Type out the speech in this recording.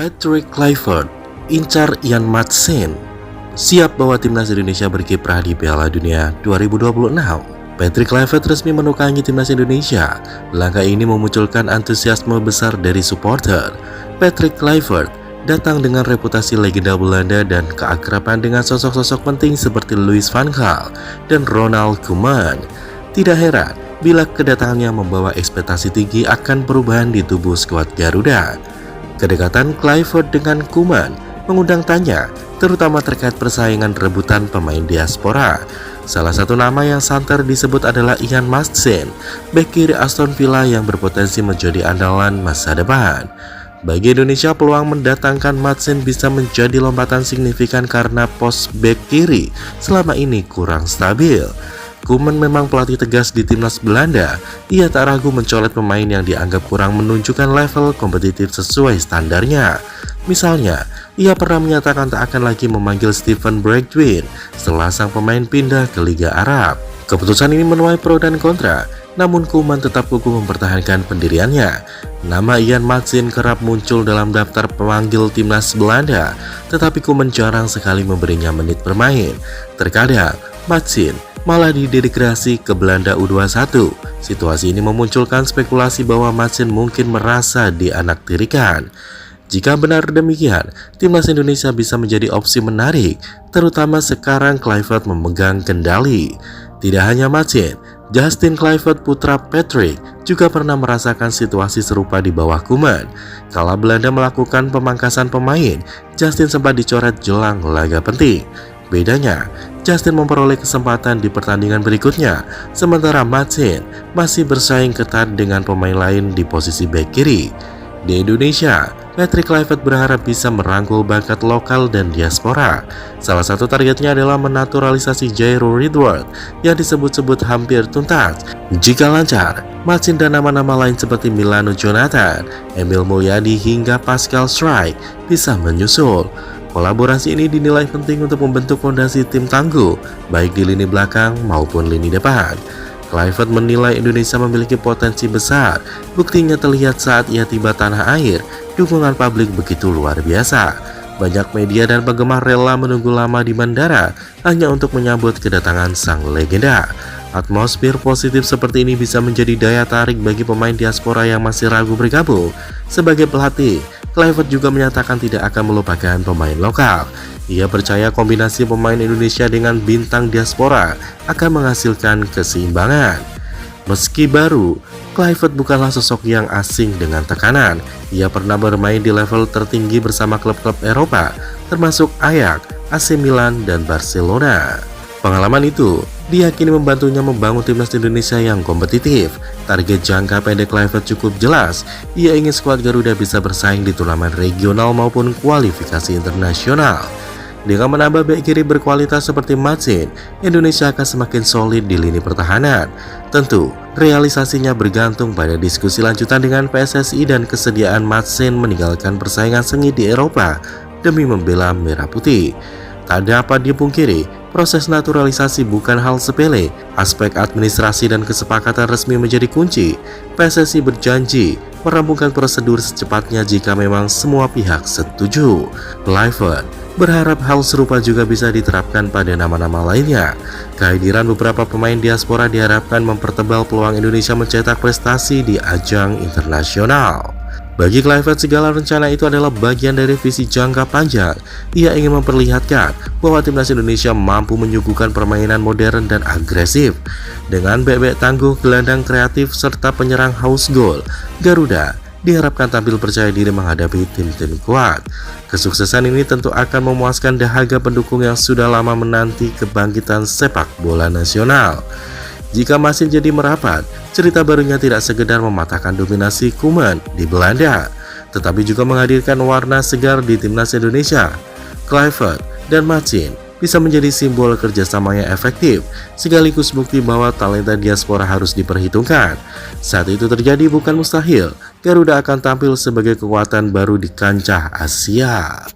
Patrick Kluivert incar Ian Maatsen, siap bawa timnas Indonesia berkiprah di Piala Dunia 2026. Patrick Kluivert resmi menukangi timnas Indonesia. Langkah ini memunculkan antusiasme besar dari supporter. Patrick Kluivert datang dengan reputasi legenda Belanda dan keakraban dengan sosok-sosok penting seperti Louis van Gaal dan Ronald Koeman. Tidak heran bila kedatangannya membawa ekspektasi tinggi akan perubahan di tubuh skuad Garuda. Kedekatan Kluivert dengan Koeman mengundang tanya, terutama terkait persaingan rebutan pemain diaspora. Salah satu nama yang santer disebut adalah Ian Maatsen, bek kiri Aston Villa yang berpotensi menjadi andalan masa depan. Bagi Indonesia, peluang mendatangkan Maatsen bisa menjadi lompatan signifikan karena pos bek kiri selama ini kurang stabil. Koeman memang pelatih tegas di timnas Belanda. Ia tak ragu mencolek pemain yang dianggap kurang menunjukkan level kompetitif sesuai standarnya. Misalnya, ia pernah menyatakan tak akan lagi memanggil Steven Bergwijn setelah sang pemain pindah ke Liga Arab. Keputusan ini menuai pro dan kontra, namun Koeman tetap kukuh mempertahankan pendiriannya. Nama Ian Maatsen kerap muncul dalam daftar pemanggil timnas Belanda, tetapi Koeman jarang sekali memberinya menit bermain. Terkadang, Maatsen malah didedikasi ke Belanda U21. Situasi ini memunculkan spekulasi bahwa Maatsen mungkin merasa dianaktirikan. Jika benar demikian, timnas Indonesia bisa menjadi opsi menarik, terutama sekarang Kluivert memegang kendali. Tidak hanya Maatsen, Justin Kluivert putra Patrick juga pernah merasakan situasi serupa di bawah Koeman. Kala Belanda melakukan pemangkasan pemain, Justin sempat dicoret jelang laga penting. Bedanya, Justin memperoleh kesempatan di pertandingan berikutnya, sementara Maatsen masih bersaing ketat dengan pemain lain di posisi bek kiri. Di Indonesia, Patrick Kluivert berharap bisa merangkul bakat lokal dan diaspora. Salah satu targetnya adalah menaturalisasi Jairo Ridward yang disebut-sebut hampir tuntas. Jika lancar, Maatsen dan nama-nama lain seperti Milano Jonathan, Emil Mulyadi hingga Pascal Struijk bisa menyusul. Kolaborasi ini dinilai penting untuk membentuk fondasi tim tangguh, baik di lini belakang maupun lini depan. Kluivert menilai Indonesia memiliki potensi besar. Buktinya terlihat saat ia tiba tanah air. Dukungan publik begitu luar biasa. Banyak media dan penggemar rela menunggu lama di bandara hanya untuk menyambut kedatangan sang legenda. Atmosfer positif seperti ini bisa menjadi daya tarik bagi pemain diaspora yang masih ragu bergabung. Sebagai pelatih, Kluivert juga menyatakan tidak akan melupakan pemain lokal. Ia percaya kombinasi pemain Indonesia dengan bintang diaspora akan menghasilkan keseimbangan. Meski baru, Kluivert bukanlah sosok yang asing dengan tekanan. Ia pernah bermain di level tertinggi bersama klub-klub Eropa, termasuk Ajax, AC Milan, dan Barcelona. Pengalaman itu diyakini membantunya membangun timnas Indonesia yang kompetitif. Target jangka pendek Kluivert cukup jelas. Ia ingin skuad Garuda bisa bersaing di turnamen regional maupun kualifikasi internasional. Dengan menambah bek kiri berkualitas seperti Maatsen, Indonesia akan semakin solid di lini pertahanan. Tentu, realisasinya bergantung pada diskusi lanjutan dengan PSSI dan kesediaan Maatsen meninggalkan persaingan sengit di Eropa demi membela Merah Putih. Tak dapat dipungkiri, proses naturalisasi bukan hal sepele. Aspek administrasi dan kesepakatan resmi menjadi kunci. PSSI berjanji merampungkan prosedur secepatnya jika memang semua pihak setuju. Kluivert berharap hal serupa juga bisa diterapkan pada nama-nama lainnya. Kehadiran beberapa pemain diaspora diharapkan mempertebal peluang Indonesia mencetak prestasi di ajang internasional. Bagi Kluivert, segala rencana itu adalah bagian dari visi jangka panjang. Ia ingin memperlihatkan bahwa timnas Indonesia mampu menyuguhkan permainan modern dan agresif. Dengan bek-bek tangguh, gelandang kreatif, serta penyerang haus gol, Garuda diharapkan tampil percaya diri menghadapi tim-tim kuat. Kesuksesan ini tentu akan memuaskan dahaga pendukung yang sudah lama menanti kebangkitan sepak bola nasional. Jika masih jadi merapat, cerita barunya tidak sekedar mematahkan dominasi Koeman di Belanda, tetapi juga menghadirkan warna segar di timnas Indonesia. Kluivert dan Maatsen bisa menjadi simbol kerjasama yang efektif, sekaligus bukti bahwa talenta diaspora harus diperhitungkan. Saat itu terjadi bukan mustahil, Garuda akan tampil sebagai kekuatan baru di kancah Asia.